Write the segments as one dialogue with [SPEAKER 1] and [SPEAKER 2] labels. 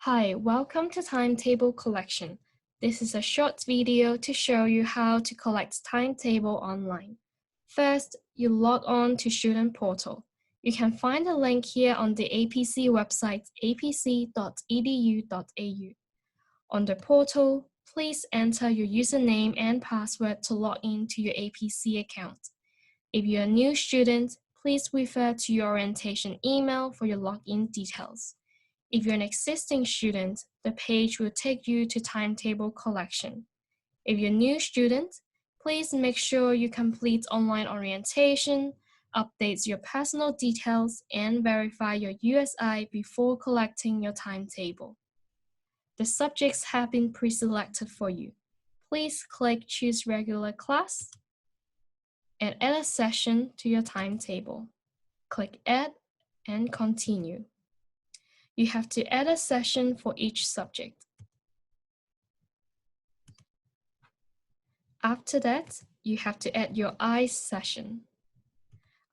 [SPEAKER 1] Hi, welcome to Timetable Collection. This is a short video to show you how to collect timetable online. First, you log on to Student Portal. You can find the link here on the APC website apc.edu.au. On the portal, please enter your username and password to log in to your APC account. If you're a new student, please refer to your orientation email for your login details. If you're an existing student, the page will take you to timetable collection. If you're a new student, please make sure you complete online orientation, update your personal details, and verify your USI before collecting your timetable. The subjects have been pre-selected for you. Please click Choose Regular Class and add a session to your timetable. Click Add and Continue. You have to add a session for each subject. After that, you have to add your ICE session.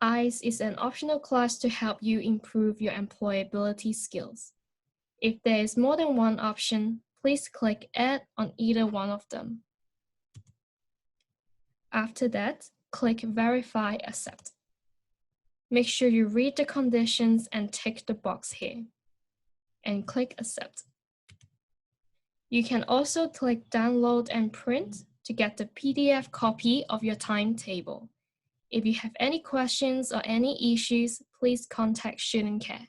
[SPEAKER 1] ICE is an optional class to help you improve your employability skills. If there is more than one option, please click Add on either one of them. After that, click Verify Accept. Make sure you read the conditions and tick the box here, and click Accept. You can also click Download and Print to get the PDF copy of your timetable. If you have any questions or any issues, please contact Student Care.